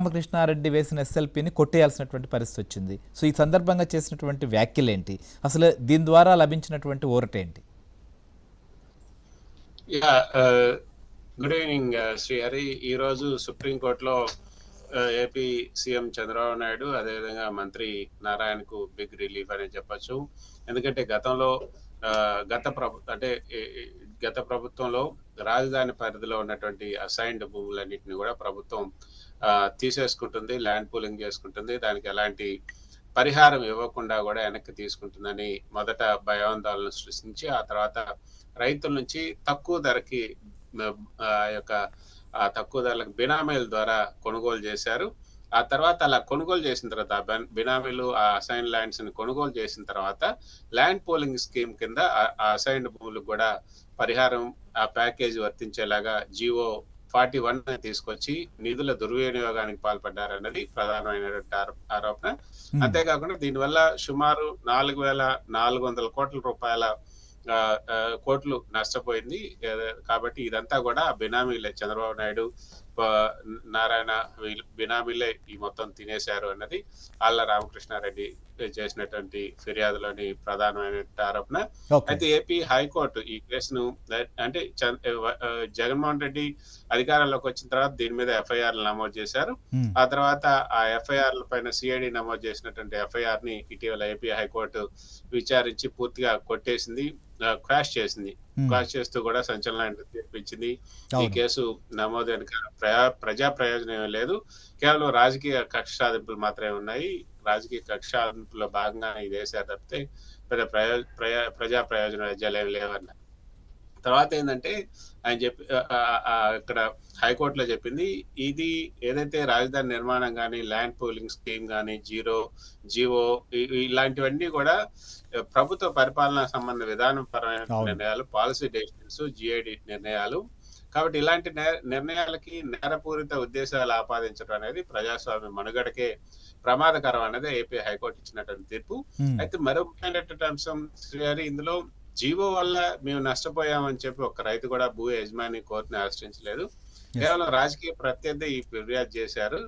రామకృష్ణారెడ్డి వేసిన ఎస్ఎల్పిని కొట్టేయాల్సినటువంటి పరిస్థితి వచ్చింది. సో ఈ సందర్భంగా చేసినటువంటి వ్యాఖ్యలేంటి, అసలు దీని ద్వారా లభించినటువంటి ఊరటేంటి? Yeah good evening Srihari. ఈరోజు సుప్రీంకోర్టులో ఏపీ సీఎం చంద్రబాబు నాయుడు అదేవిధంగా మంత్రి నారాయణకు బిగ్ రిలీఫ్ అని చెప్పచ్చు. ఎందుకంటే గతంలో గత ప్రభుత్వంలో రాజధాని పరిధిలో ఉన్నటువంటి అసైన్డ్ భూములన్నింటినీ కూడా ప్రభుత్వం తీసేసుకుంటుంది, ల్యాండ్ పూలింగ్ చేసుకుంటుంది. దానికి ఎలాంటి పరిహారం ఇవ్వకుండా కూడా వెనక్కి తీసుకుంటుందని మొదట భయాందోళన సృష్టించి ఆ తర్వాత రైతుల నుంచి తక్కువ ధరకి తక్కువ ధరలకు బినామీల ద్వారా కొనుగోలు చేశారు. ఆ తర్వాత అలా కొనుగోలు చేసిన తర్వాత బినామీలు ఆ అసైన్ ల్యాండ్స్ ని కొనుగోలు చేసిన తర్వాత ల్యాండ్ పోలింగ్ స్కీమ్ కింద ఆ అసైన్డ్ భూములకు కూడా పరిహారం ఆ ప్యాకేజ్ వర్తించేలాగా జీవో 41 తీసుకొచ్చి నిధుల దుర్వినియోగానికి పాల్పడ్డారన్నది ప్రధానమైనటువంటి ఆరోపణ. అంతేకాకుండా దీనివల్ల సుమారు 4,400 కోట్ల రూపాయల కోట్లు నష్టపోయింది. కాబట్టి ఇదంతా కూడా బినామీలే, చంద్రబాబు నాయుడు నారాయణ బినామీలే ఈ మొత్తం తినేశారు అన్నది ఆళ్ల రామకృష్ణారెడ్డి చేసినటువంటి ఫిర్యాదులోని ప్రధానమైన ఆరోపణ. అయితే ఏపీ హైకోర్టు ఈ కేసును, అంటే జగన్మోహన్ రెడ్డి అధికారంలోకి వచ్చిన తర్వాత దీని మీద ఎఫ్ఐఆర్లు నమోదు చేశారు. ఆ తర్వాత ఆ ఎఫ్ఐఆర్ల పైన సిఐడి నమోదు చేసినటువంటి ఎఫ్ఐఆర్ ని ఇటీవల ఏపీ హైకోర్టు విచారించి పూర్తిగా కొట్టేసింది, క్వాష్ చేసింది. క్వాష్ చేస్తూ కూడా సంచలనాన్ని తీర్పిచ్చింది. ఈ కేసు నమోదు వెనుక ప్రజా ప్రయోజనం లేదు, కేవలం రాజకీయ కక్ష సాధింపులు మాత్రమే ఉన్నాయి. రాజకీయ కక్ష సాధింపులో భాగంగా ఇది వేశారు తప్పితే ప్రజా ప్రయోజన వ్యాజ్యాలు లేవన్నారు. తర్వాత ఏంటంటే ఆయన ఇక్కడ హైకోర్టులో చెప్పింది, ఇది ఏదైతే రాజధాని నిర్మాణం కానీ, ల్యాండ్ పూలింగ్ స్కీమ్ కానీ, జీవో ఇలాంటివన్నీ కూడా ప్రభుత్వ పరిపాలనా సంబంధ విధానపరమైన నిర్ణయాలు, పాలసీ డెసిషన్స్, జిఐడి నిర్ణయాలు. కాబట్టి ఇలాంటి నిర్ణయాలకి నేరపూరిత ఉద్దేశాలు ఆపాదించడం అనేది ప్రజాస్వామ్య మనుగడకే ప్రమాదకరం అనేది ఏపీ హైకోర్టు ఇచ్చినటువంటి తీర్పు. అయితే మరో ముఖ్యమైనటువంటి అంశం శ్రీహరి, ఇందులో జీవో వల్ల మేము నష్టపోయామని చెప్పి ఒక రైతు కూడా భూ యజమాని కోర్టుని ఆశ్రయించలేదు. కేవలం రాజకీయ ప్రత్యర్థి ఈ ఫిర్యాదు చేశారు.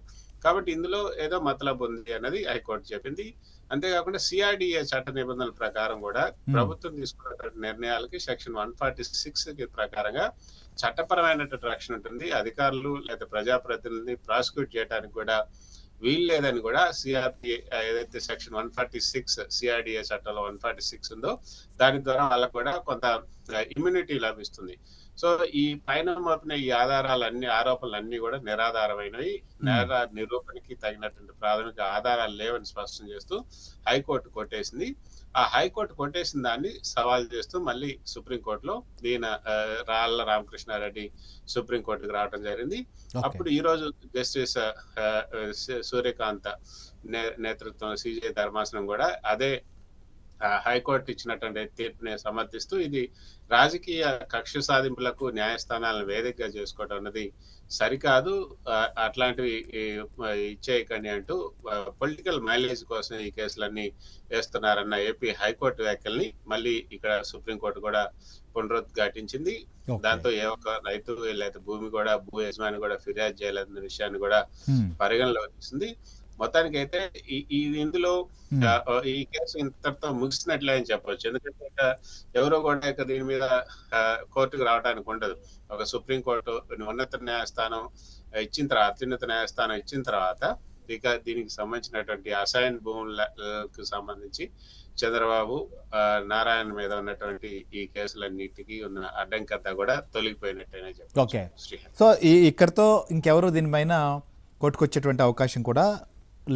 కాబట్టి ఇందులో ఏదో మతలబు ఉంది అన్నది హైకోర్టు చెప్పింది. అంతేకాకుండా సిఆర్డిఏ చట్ట నిబంధనల ప్రకారం కూడా ప్రభుత్వం తీసుకున్న నిర్ణయాలకి సెక్షన్ 146 ప్రకారంగా చట్టపరమైనటువంటి రక్షణ ఉంటుంది. అధికారులు లేదా ప్రజాప్రతినిధుల్ని ప్రాసిక్యూట్ చేయడానికి కూడా వీలు లేదని కూడా సిఆర్డిఏ ఏదైతే సెక్షన్ 146 సిఆర్డిఏ చట్టంలో 146 ఉందో దాని ద్వారా వాళ్ళకు కూడా కొంత ఇమ్యూనిటీ లభిస్తుంది. సో ఈ పైన మోపిన ఈ ఆరోపణలన్నీ కూడా నిరాధారమైనవి, నేర నిరూపణకి తగినటువంటి ప్రాథమిక ఆధారాలు లేవని స్పష్టం చేస్తూ హైకోర్టు కొట్టేసింది. ఆ హైకోర్టు కొట్టేసిన దాన్ని సవాల్ చేస్తూ మళ్ళీ సుప్రీంకోర్టులో ఆళ్ల రామకృష్ణారెడ్డి సుప్రీంకోర్టుకు రావడం జరిగింది. అప్పుడు ఈ రోజు జస్టిస్ సూర్యకాంత్ నేతృత్వం సిజే ధర్మాసనం కూడా అదే హైకోర్టు ఇచ్చినటువంటి తీర్పుని సమర్థిస్తూ ఇది రాజకీయ కక్ష సాధింపులకు న్యాయస్థానాలను వేదికగా చేసుకోవడం అన్నది సరికాదు, అట్లాంటివి ఇచ్చేయకండి అంటూ పొలిటికల్ మైలేజ్ కోసం ఈ కేసులన్నీ వేస్తున్నారన్న ఏపీ హైకోర్టు వ్యాఖ్యల్ని మళ్ళీ ఇక్కడ సుప్రీంకోర్టు కూడా పునరుద్ఘాటించింది. దాంతో ఏ ఒక్క రైతు లేదా భూ యజమాని కూడా ఫిర్యాదు చేయలేదన్న విషయాన్ని కూడా పరిగణలో తీసుకుంది. మొత్తానికి అయితే ఇందులో ఈ కేసు ఇంతటితో ముగిసినట్లే అని చెప్పొచ్చు. ఎందుకంటే ఎవరో కూడా దీని మీద కోర్టుకు రావడానికి ఉండదు. ఒక సుప్రీంకోర్టు అత్యున్నత న్యాయస్థానం ఇచ్చిన తర్వాత ఇక దీనికి సంబంధించినటువంటి అసైన్ భూములకు సంబంధించి చంద్రబాబు నారాయణ మీద ఉన్నటువంటి ఈ కేసులన్నిటికీ ఉన్న అడ్డంకత కూడా తొలగిపోయినట్టేనే చెప్పచ్చు. సో ఇక్కడతో ఇంకెవరు దీనిపైన కోర్టుకొచ్చేటువంటి అవకాశం కూడా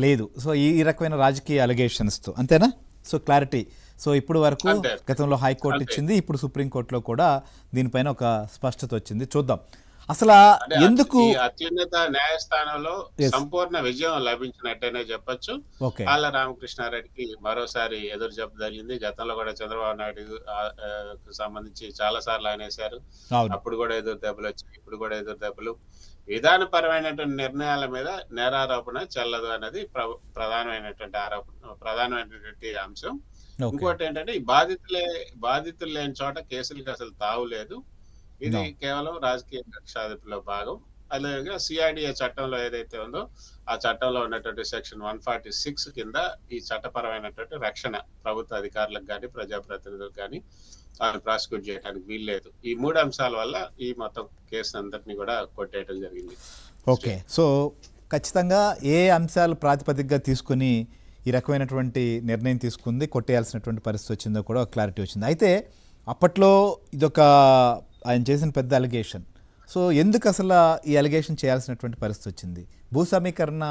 లేదు. సో ఈ రకమైన రాజకీయ అలిగేషన్స్తో అంతేనా? So clarity. సో ఇప్పుడు వరకు గతంలో హైకోర్టు ఇచ్చింది, ఇప్పుడు సుప్రీంకోర్టులో కూడా దీనిపైన ఒక స్పష్టత వచ్చింది. చూద్దాం అసలు ఎందుకు అత్యున్నత న్యాయస్థానంలో సంపూర్ణ విజయం లభించినట్టేనే చెప్పొచ్చు. ఆళ్ల రామకృష్ణారెడ్డికి మరోసారి ఎదురు చెప్పు జరిగింది. గతంలో కూడా చంద్రబాబు నాయుడు సంబంధించి చాలా సార్లు ఆయన వేశారు, అప్పుడు కూడా ఎదురు దెబ్బలు వచ్చాయి, ఇప్పుడు కూడా ఎదురు దెబ్బలు. విధానపరమైనటువంటి నిర్ణయాల మీద నేరారోపణ చెల్లదు అనేది ప్రధానమైనటువంటి అంశం. ఇంకోటి ఏంటంటే ఈ బాధితులు లేని చోట కేసులకి అసలు తావు లేదు. ఇది కేవలం రాజకీయ కక్ష సాధింపులో భాగం. అలాగే సిఐడిఏ చట్టంలో ఏదైతే ఉందో ఆ చట్టంలో ఉన్నటువంటి సెక్షన్ 146 కింద ఈ చట్టపరమైనటువంటి రక్షణ ప్రభుత్వ అధికారులకు కానీ ప్రజాప్రతినిధులకు కానీ ప్రాసిక్యూట్ చేయడానికి వీల్లేదు. ఈ 3 అంశాల వల్ల ఈ మొత్తం కేసు అందరినీ కూడా కొట్టేయడం జరిగింది. ఓకే, సో ఖచ్చితంగా ఏ అంశాలు ప్రాతిపదికగా తీసుకుని ఈ రకమైనటువంటి నిర్ణయం తీసుకుంది, కొట్టేయాల్సినటువంటి పరిస్థితి వచ్చిందో కూడా క్లారిటీ వచ్చింది. అయితే అప్పట్లో ఇదొక ఆయన చేసిన పెద్ద అలిగేషన్. సో ఎందుకు అసలు ఈ అలిగేషన్ చేయాల్సినటువంటి పరిస్థితి వచ్చింది? భూ సమీకరణ